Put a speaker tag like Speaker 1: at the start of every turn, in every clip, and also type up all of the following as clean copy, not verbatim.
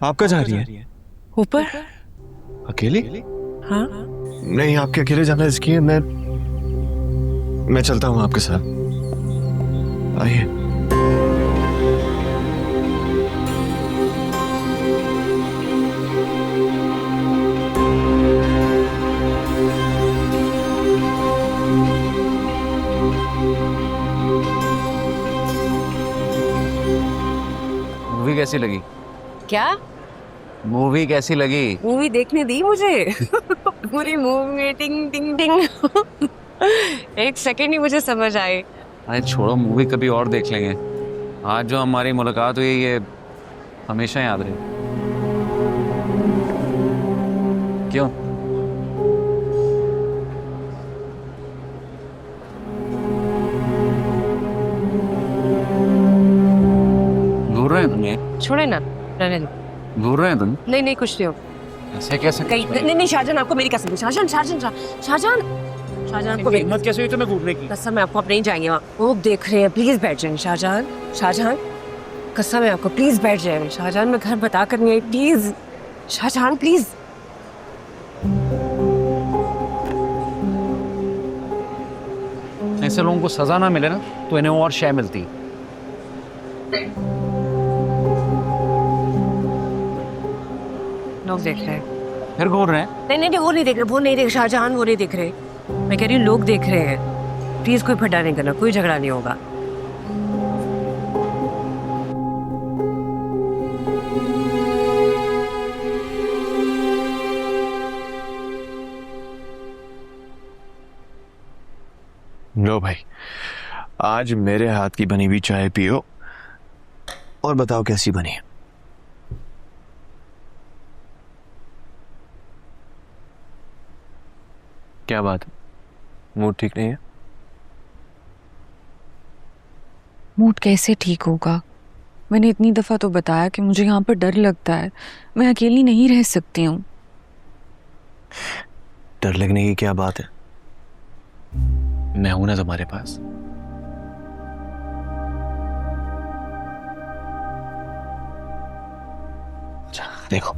Speaker 1: आप कहाँ जा रही हैं?
Speaker 2: ऊपर।
Speaker 1: अकेली?
Speaker 2: हाँ
Speaker 1: नहीं, आपके अकेले जाना रिस्की है। मैं चलता हूँ आपके साथ। आइए।
Speaker 3: मूवी कैसी लगी?
Speaker 2: क्या
Speaker 3: मूवी कैसी लगी?
Speaker 2: मूवी देखने दी मुझे। पूरी मूवी टिंग टिंग टिंग। एक सेकंड ही मुझे समझ आए।
Speaker 3: अरे छोड़ो, मूवी कभी और देख लेंगे। आज जो हमारी मुलाकात हुई ये हमेशा याद रहे। क्यों? घूर रहे हैं तुम? ये
Speaker 2: छोड़े ना, रहने दो।
Speaker 3: घूर रहे हैं तुम?
Speaker 2: नहीं नहीं, कुछ नहीं हो।
Speaker 3: ऐसे कैसे?
Speaker 2: कहीं नहीं नहीं, शाहजहान आपको मेरी कसम है। शाहजहान शाहजहान शाहजहान शाहजहान आपको
Speaker 4: हिम्मत कैसे हुई तुम्हें घूरने की?
Speaker 2: कसम है आपको, आप नहीं जाएंगे वहाँ। वो देख रहे हैं, प्लीज बैठ जाएं। शाहजहान शाहजहान कसम है आपको, प्लीज बैठ जाएं। शाहजहान मैं घर बता कर नहीं आई, प्लीज शाहजहान प्लीज।
Speaker 4: ऐसे लोगों को सजा ना मिले ना तो इन्हें और शय मिलती।
Speaker 2: लोग देख रहे हैं।
Speaker 4: फिर घूर रहे हैं?
Speaker 2: नहीं नहीं नहीं, वो नहीं देख रहे, वो नहीं देख शाहजहान, वो नहीं देख रहे। मैं कह रही हूँ लोग देख रहे हैं। प्लीज कोई फटा नहीं करना, कोई झगड़ा नहीं होगा।
Speaker 1: लो भाई, आज मेरे हाथ की बनी हुई चाय पियो और बताओ कैसी बनी है। क्या बात है, मूड ठीक नहीं है?
Speaker 5: मूड कैसे ठीक होगा? मैंने इतनी दफा तो बताया कि मुझे यहाँ पर डर लगता है। मैं अकेली नहीं रह सकती हूँ।
Speaker 1: डर लगने की क्या बात है? मैं हूं ना तुम्हारे पास। देखो,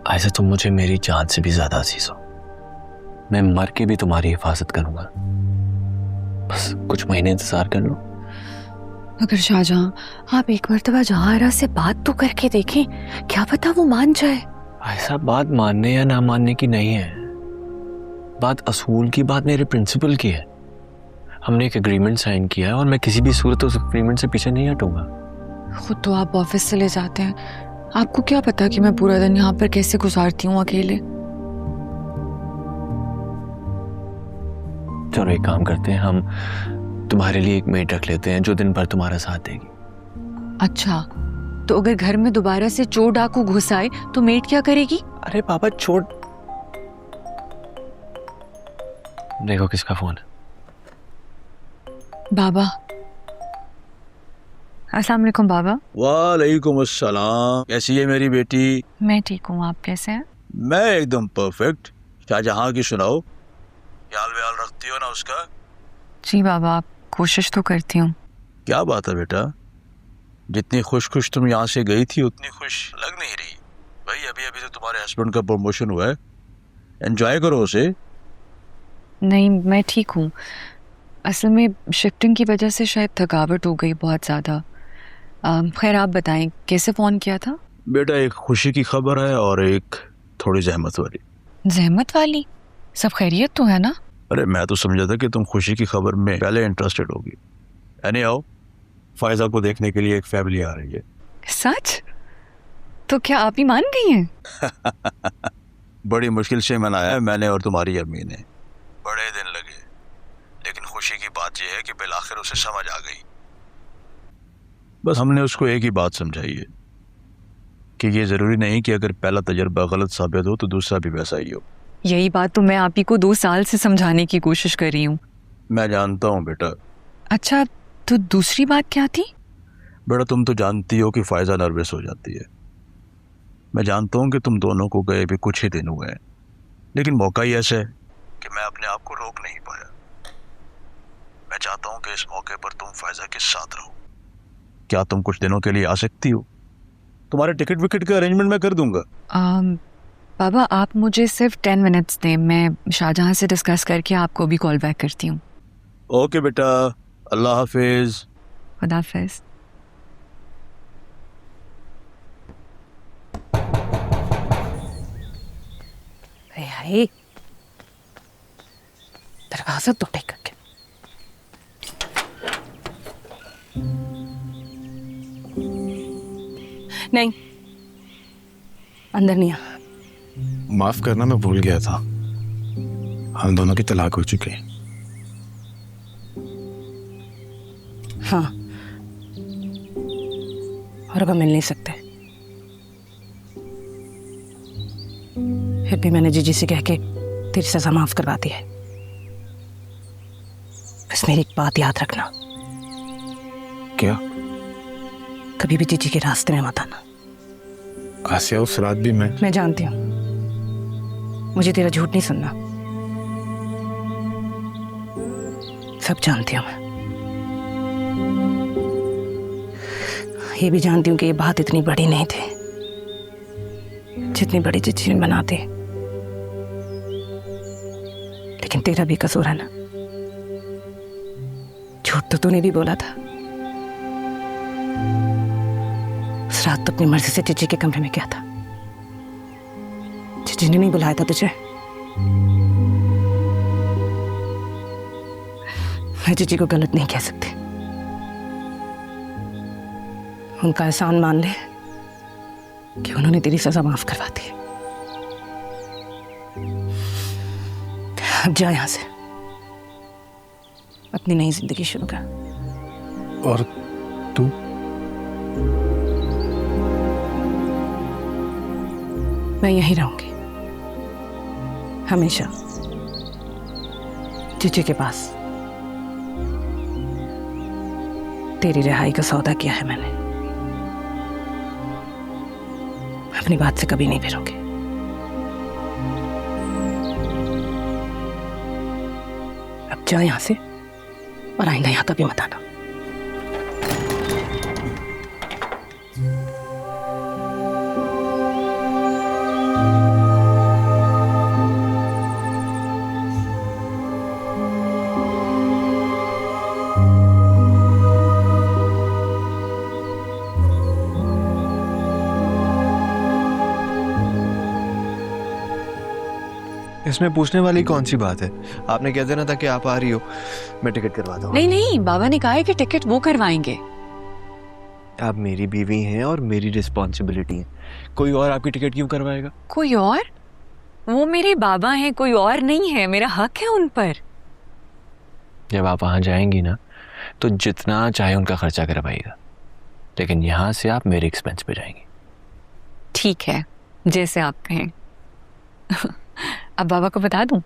Speaker 1: ऐसे तुम मुझे मेरी जान से भी ज्यादा अजीज हो। मैं मर के भी तुम्हारी हिफाजत करूंगा। बस कुछ महीने इंतजार कर लो।
Speaker 5: मगर शाहजहां, आप एक मर्तबा जहारा से बात तो करके देखें, क्या पता वो मान जाए।
Speaker 1: ऐसा बात मानने या ना मानने की नहीं है, बात असूल की, बात मेरे प्रिंसिपल की है। हमने एक एग्रीमेंट साइन किया है और मैं किसी भी सूरत उस एग्रीमेंट से पीछे नहीं हटूंगा।
Speaker 5: खुद तो आप ऑफिस से ले जाते हैं, आपको क्या पता कि मैं पूरा दिन यहाँ पर कैसे गुजारती हूँ अकेले।
Speaker 1: चलो एक काम करते हैं, हम तुम्हारे लिए एक मेड रख लेते हैं जो दिन भर तुम्हारा साथ देगी।
Speaker 5: अच्छा, तो अगर घर में दोबारा से चोर डाकू घुस आए तो मेड क्या करेगी?
Speaker 1: अरे पापा छोड़। देखो किसका फोन है।
Speaker 5: बाबा। अस्सलाम वालेकुम बाबा।
Speaker 6: वालेकुम अस्सलाम। कैसी है मेरी बेटी?
Speaker 5: मैं ठीक हूँ, आप कैसे हैं?
Speaker 6: मैं एकदम परफेक्ट। शाहजहां की सुनाओ, ख्याल व्याल रखती हो ना उसका?
Speaker 5: जी बाबा, आप कोशिश तो करती हूँ।
Speaker 6: क्या बात है बेटा, जितनी खुश खुश तुम यहाँ से गई थी उतनी खुश लग नहीं रही। भाई अभी अभी तो तुम्हारे हस्बैंड का प्रमोशन हुआ है, एंजॉय करो उसे।
Speaker 5: नहीं, मैं ठीक हूँ। असल में शिफ्टिंग की वजह से शायद थकावट हो गई बहुत ज़्यादा। खैर आप बताएं, कैसे फ़ोन किया था?
Speaker 6: बेटा एक खुशी की खबर है और एक थोड़ी जहमत वाली।
Speaker 5: जहमत वाली? सब खैरियत तो है ना?
Speaker 6: अरे मैं तो समझा था कि तुम खुशी की खबर में पहले इंटरेस्टेड होगी। यानी आओ, फायजा को देखने के लिए एक फैमिली आ रही है।
Speaker 5: सच? तो क्या आप ही मान गई हैं?
Speaker 6: बड़ी मुश्किल से मनाया है मैंने और तुम्हारी अम्मी ने। बड़े दिन लगे, लेकिन खुशी की बात यह है कि बिलाखिर उसे समझ आ गई। बस हमने उसको एक ही बात समझाई है कि ये जरूरी नहीं कि अगर पहला तजर्बा गलत साबित हो तो दूसरा भी वैसा ही हो।
Speaker 5: यही बात तो मैं आप ही को 2 साल से समझाने की कोशिश कर रही हूँ।
Speaker 6: मैं जानता हूँ बेटा।
Speaker 5: अच्छा, तो दूसरी बात क्या थी?
Speaker 6: बेटा तुम तो जानती हो कि फायजा नर्वस हो जाती है। मैं जानता हूँ कि तुम दोनों को गए भी कुछ ही दिन हुए हैं, लेकिन मौका ही ऐसा है कि मैं अपने आप को रोक नहीं पाया। मैं चाहता हूँ कि इस मौके पर तुम फायजा के साथ रहो। क्या तुम कुछ दिनों के लिए आ सकती हो? तुम्हारे टिकट विकेट का अरेंजमेंट मैं कर दूंगा।
Speaker 5: बाबा आप मुझे सिर्फ 10 मिनट्स दें, मैं शाहजहां से डिस्कस करके आपको भी कॉल बैक करती हूँ।
Speaker 6: ओके बेटा, अल्लाह हाफिज।
Speaker 5: खुदा हाफिज।
Speaker 2: हाय, दरवाजा तो टेक करके। नहीं, अंदर नहीं आ।
Speaker 7: माफ करना, मैं भूल गया था हम दोनों की तलाक हो चुकी है।
Speaker 2: हाँ, और अब हम मिल नहीं सकते। फिर भी मैंने जीजी से कह के तेरी सजा माफ करवा दी है। बस मेरी एक बात याद रखना,
Speaker 7: क्या?
Speaker 2: कभी भी जीजी के रास्ते में मत आना।
Speaker 7: आसिया, उस रात भी मैं
Speaker 2: जानती हूँ, मुझे तेरा झूठ नहीं सुनना। सब जानती हूँ मैं। ये भी जानती हूँ कि ये बात इतनी बड़ी नहीं थी जितनी बड़ी जीजी ने बना दी। लेकिन तेरा भी कसूर है ना। झूठ तो तूने भी बोला था। उस रात तो अपनी मर्जी से जीजी के कमरे में गया था। जीजी ने नहीं बुलाया था तुझे। मैं जीजी को गलत नहीं कह सकती। उनका एहसान मान ले कि उन्होंने तेरी सजा माफ करवा दी। अब जा यहां से, अपनी नई जिंदगी शुरू कर।
Speaker 7: और तू?
Speaker 2: मैं यहीं रहूंगी हमेशा, जीजी के पास। तेरी रिहाई का सौदा किया है मैंने, अपनी बात से कभी नहीं फिरूंगी। अब जा यहां से, और आइंदा यहां कभी मत आना।
Speaker 1: इसमें पूछने वाली कौन सी बात है? आपने कह देना था कि आप आ रही हो, मैं टिकट करवाता हूँ।
Speaker 5: नहीं नहीं, बाबा ने कहा है कि टिकट वो करवाएंगे।
Speaker 1: आप मेरी बीवी हैं और मेरी रिस्पॉन्सिबिलिटी है। कोई और आपकी टिकट क्यों करवाएगा?
Speaker 5: कोई और? वो मेरे बाबा हैं, कोई और नहीं है। मेरा हक है उन पर।
Speaker 1: जब आप वहां जाएंगी ना, तो जितना चाहे उनका खर्चा करवाइएगा, लेकिन यहाँ से आप मेरे एक्सपेंस पे जाएंगी।
Speaker 5: ठीक है, जैसे आप कहें। अब बाबा को बता दूं?